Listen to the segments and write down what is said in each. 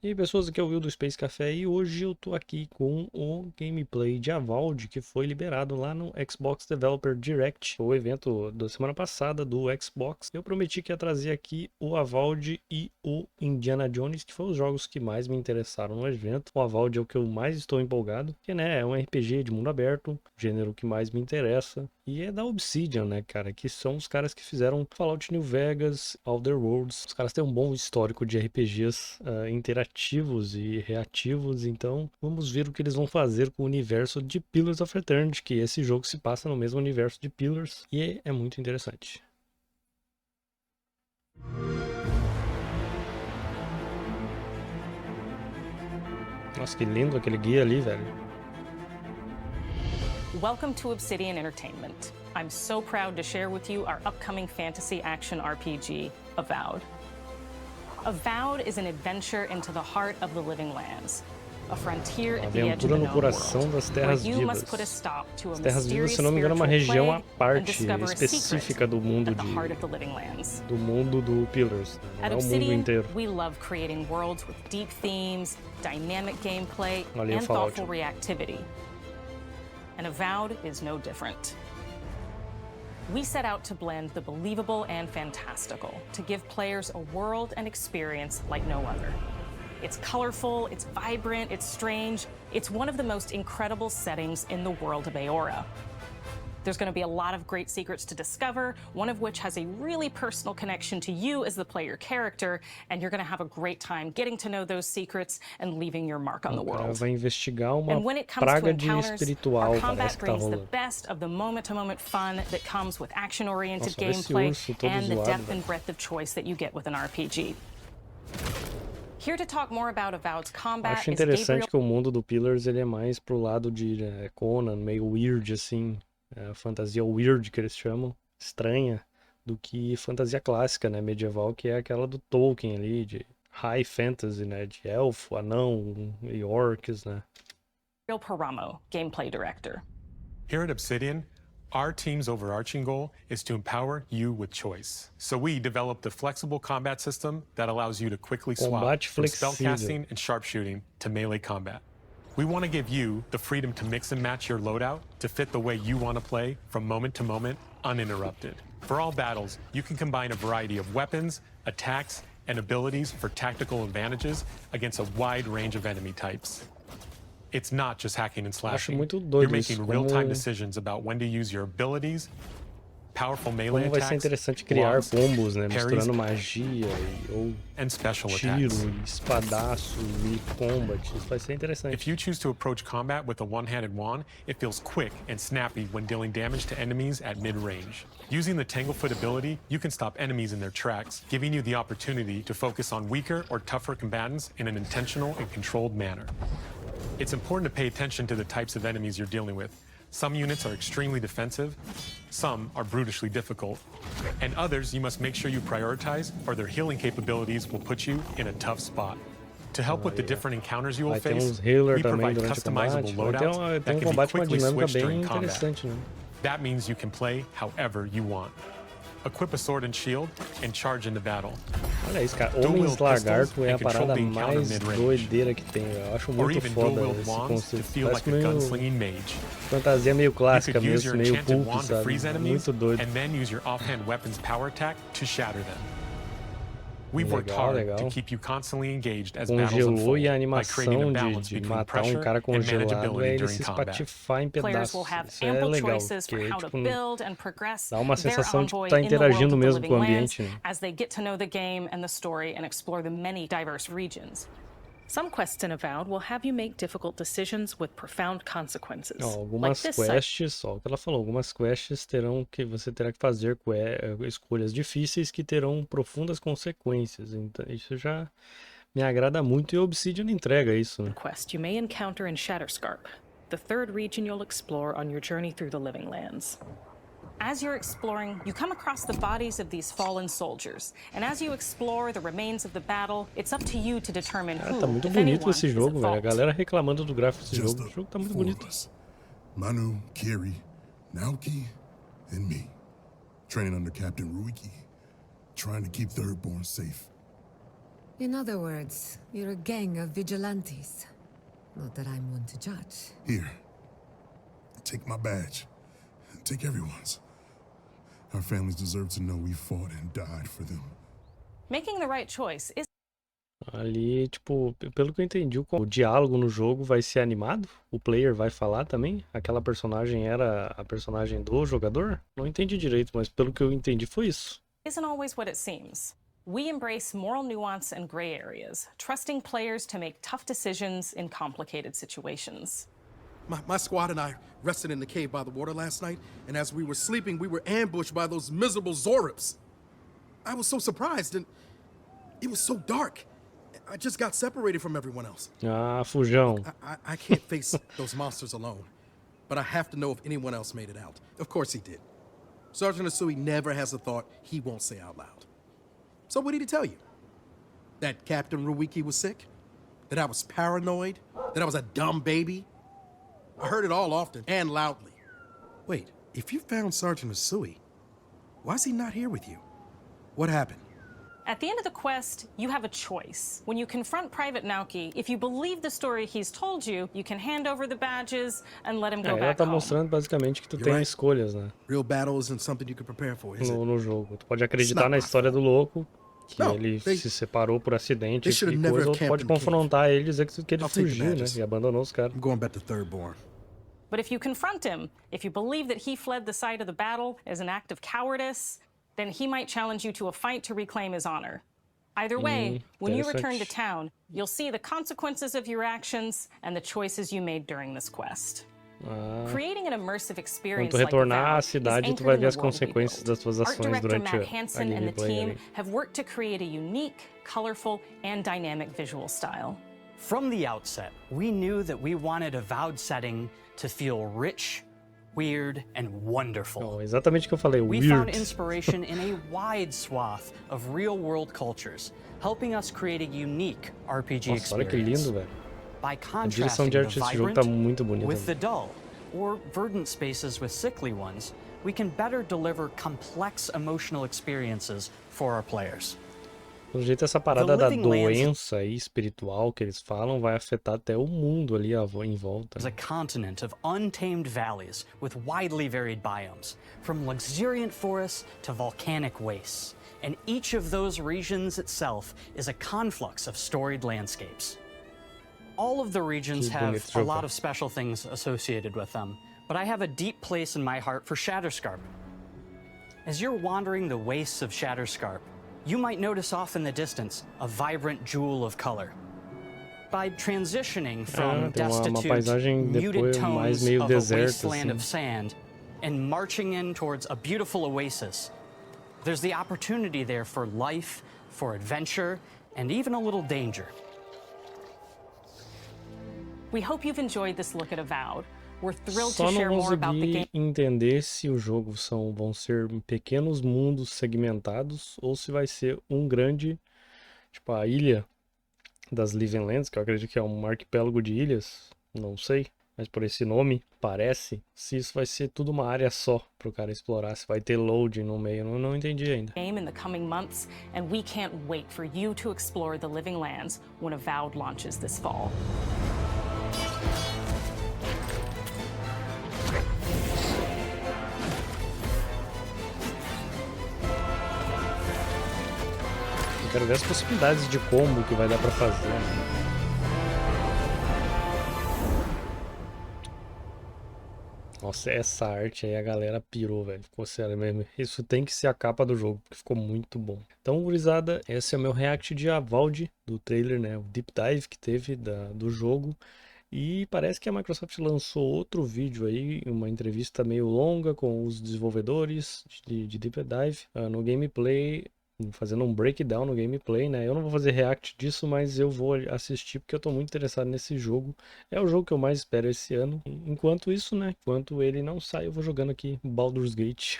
E aí pessoas, aqui é o Will do Space Café e hoje eu tô aqui com o gameplay de Avowed que foi liberado lá no Xbox Developer Direct, o evento da semana passada do Xbox. Eu prometi que ia trazer aqui o Avowed e o Indiana Jones, que foram os jogos que mais me interessaram no evento. O Avowed é o que eu mais estou empolgado, que né, é um RPG de mundo aberto, gênero que mais me interessa. E é da Obsidian, né, cara, que são os caras que fizeram Fallout New Vegas, Outer Worlds. Os caras têm um bom histórico de RPGs interativos e reativos, então vamos ver o que eles vão fazer com o universo de Pillars of Eternity, que esse jogo se passa no mesmo universo de Pillars, e é muito interessante. Nossa, que lindo aquele guia ali, velho. Welcome to Obsidian Entertainment. I'm so proud to share with you our upcoming fantasy action RPG, Avowed. Avowed is an adventure into the heart of the living lands, a frontier at the edge of the known world, das where terras you must vivas. put a stop to a As terras vivas, mysterious se não me engano, é uma spiritual região à plague and parte discover a específica secret do mundo at the heart of the living lands. do mundo do Pillars, não At é o mundo Obsidian, inteiro. we love creating worlds with deep themes, dynamic gameplay, Ali and o Fallout. thoughtful reactivity. And Avowed is no different. We set out to blend the believable and fantastical to give players a world and experience like no other. It's colorful, it's vibrant, it's strange. It's one of the most incredible settings in the world of Aora. There's going to be a lot of great secrets to discover, one of which has a really personal connection to you as the player character, and you're going to have a great time getting to know those secrets and leaving your mark on the world. Vai investigar uma And when it comes to praga de encounters, espiritual, our parece combat que tá brings the rolando. best of the moment-to-moment fun that comes with action-oriented Nossa, olha esse gameplay urso todo and the zoado, depth velho. and breadth of choice that you get with an RPG. Here to talk more about Avowed's combat Acho is Gabriel. interessante que o mundo do Pillars ele é mais pro lado de Conan, meio weird assim, fantasia weird que eles chamam, estranha, do que fantasia clássica, né, medieval, que é aquela do Tolkien ali, de high fantasy, né, de elfo, anão e orcs, né. Paramo, gameplay director. Here at Obsidian, our team's overarching goal is to empower you with choice. So we developed a flexible combat system that allows you to quickly swap Combate from flexível. spellcasting and sharpshooting to melee combat. We want to give you the freedom to mix and match your loadout to fit the way you want to play from moment to moment, uninterrupted. For all battles, you can combine a variety of weapons, attacks, and abilities for tactical advantages against a wide range of enemy types. It's not just hacking and slashing. muito doido You're making isso, real-time como- decisions about when to use your abilities, powerful melee Como vai ser attacks, interessante criar blocks, combos, né, parries, misturando magia ou and special tiro, attacks. e espadaço e combat, isso vai ser interessante. If you choose to approach combat with a one-handed wand, it feels quick and snappy when dealing damage to enemies at mid-range. Using the Tanglefoot ability, you can stop enemies in their tracks, giving you the opportunity to focus on weaker or tougher combatants in an intentional and controlled manner. It's important to pay attention to the types of enemies you're dealing with. Some units are extremely defensive, some are brutishly difficult, and others you must make sure you prioritize or their healing capabilities will put you in a tough spot. To help with the different encounters you will Vai ter face, uns healer we também provide durante o customizable combate, vai ter loadouts tem that can be combate com uma quickly dinâmica switched bem during combat. interessante, né? That means you can play however you want. Equip a sword and shield and charge into battle. Olha isso, cara, Dual Homens wield Lagarto pistols é a and control parada the encounter mais mid-range. doideira que tem, eu acho Or muito even foda dual-wield esse wands to conceito. feel Parece like a meio gunslinging mage. fantasia meio You clássica could use your mesmo, meio enchanted pulp, wand to sabe? freeze enemies Muito doido. and then use your offhand weapon's power attack to shatter them. We've worked Legal, hard legal. to keep you constantly engaged as battles Congelou unfold e a by creating a animação balance de between matar um pressure cara and congelado é manageability ele during se combat. espatifar em Players will pedaços. have Isso é ample legal, choices for porque how to tipo, build and progress dá uma their sensação de envoy estar in the world interagindo of the mesmo com o living lands ambiente, né? as they get to know the game and the story and explore the many diverse regions. Some quests in Avowed will have you make difficult decisions with profound consequences. Ó, Like algumas this quests, ó, o que ela falou, algumas quests você terá que fazer escolhas difíceis que terão profundas consequências. Então, isso já me agrada muito e o Obsidian entrega isso, né? quest you may encounter in Shatterscarp, the third region you'll explore on your journey through the Living Lands. As you're exploring, you come across the bodies of these fallen soldiers, and as you explore the remains of the battle, it's up to you to determine Cara, who, tá muito if bonito anyone, esse is at jogo, velho. A fault. galera reclamando do gráfico desse Just jogo. O the jogo tá muito four bonito. of us. Manu, Kiri, Naoki, and me. Training under Captain Ruiki. Trying to keep Thirdborn safe. In other words, you're a gang of vigilantes. Not that I'm one to judge. Here. Take my badge. Take everyone's. Our families deserve to know we fought and died for them. Making the right choice is Ali, tipo, pelo que eu entendi, o diálogo no jogo vai ser animado? O player vai falar também? Aquela personagem era a personagem do jogador? Não entendi direito, mas pelo que eu entendi foi isso. isn't always what it seems. We embrace moral nuance and gray areas, trusting players to make tough decisions in complicated situations. My squad and I rested in the cave by the water last night, and as we were sleeping, we were ambushed by those miserable Zorips. I was so surprised, and it was so dark. I just got separated from everyone else. Ah, fujão. I can't face those monsters alone, but I have to know if anyone else made it out. Of course he did. Sergeant Asui never has a thought he won't say out loud. So what did he tell you? That Captain Ruiki was sick? That I was paranoid? That I was a dumb baby? I heard it all often and loudly. Wait, if you found Sergeant Asui, why is he not here with you? What happened? At the end of the quest, you have a choice. When you confront Private Naoki, if you believe the story he's told you, you can hand over the badges and let him go Ela back tá home. mostrando basicamente que tu You're tem right. escolhas, né? Real battle isn't something you can prepare for, is it? No jogo. Tu pode acreditar not na my história do louco, que No, ele they- se separou por acidente they e should've never coisa, ou tu camped pode in the cave. confrontar ele e dizer que ele I'll take the fugiu, né? badges. E abandonou os caras. I'm going back to Third Born. But if you confront him, if you believe that he fled the site of the battle as an act of cowardice, then he might challenge you to a fight to reclaim his honor. Either way, when you return to interessante. town, you'll see the consequences of your actions and the choices you made during this quest. Creating an immersive Quando experience tu like retornar à Avowed is cidade, tu anchored vai in ver the as world we consequências build. das tuas Art ações director durante Matt a Hansen and the gameplay team ali. have worked to create a unique, colorful, and dynamic visual style. From the outset, we knew that we wanted Avowed setting to feel rich, weird, and wonderful. Então, exatamente o que eu falei, We found weird. inspiration in a wide swath of real-world cultures, helping us create a unique RPG Nossa, olha que experience. lindo, velho. By direção contrasting de the arte desse jogo vibrant tá muito bonita. with the dull, or verdant spaces with sickly ones, we can better deliver complex emotional experiences for our players. Pelo jeito, essa parada da Living Lands- doença aí espiritual que eles falam vai afetar até o mundo ali em volta. Is a continent of untamed valleys with widely varied biomes, from luxuriant forests to volcanic wastes. And each of those regions itself is a conflux of storied landscapes. All of the regions Que have bonito a jogo. lot of special things associated with them, but I have a deep place in my heart for Shatterscarp. As you're wandering the wastes of Shatterscarp, you might notice off in the distance a vibrant jewel of color. By transitioning from tem uma destitute, paisagem muted depois mais tones meio of a deserto, wasteland assim. of sand and marching in towards a beautiful oasis, there's the opportunity there for life, for adventure, and even a little danger. We hope you've enjoyed this look at Avowed. We're thrilled Só to share não more about the consegui game. entender se o jogo vão ser pequenos mundos segmentados ou se vai ser um grande, tipo a ilha das Living Lands, que eu acredito que é um arquipélago de ilhas, não sei, mas por esse nome parece, se isso vai ser tudo uma área só pro cara explorar, se vai ter load no meio, não entendi ainda. Game in the coming months, and we can't wait for you to explore the Living Lands when Avowed launches this fall. Eu quero ver as possibilidades de combo que vai dar pra fazer, né? Nossa, essa arte aí a galera pirou, velho. Ficou sério mesmo. Isso tem que ser a capa do jogo, porque ficou muito bom. Então, gurizada, esse é o meu react de Avowed, do trailer, né? O Deep Dive que teve do jogo. E parece que a Microsoft lançou outro vídeo aí, uma entrevista meio longa com os desenvolvedores de Deep Dive no gameplay, fazendo um breakdown no gameplay, né? Eu não vou fazer react disso, mas eu vou assistir porque eu tô muito interessado nesse jogo. É o jogo que eu mais espero esse ano. Enquanto isso, né? Enquanto ele não sai, eu vou jogando aqui Baldur's Gate,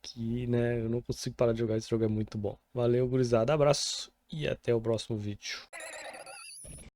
que, né, eu não consigo parar de jogar, esse jogo é muito bom. Valeu, gurizada, abraço e até o próximo vídeo.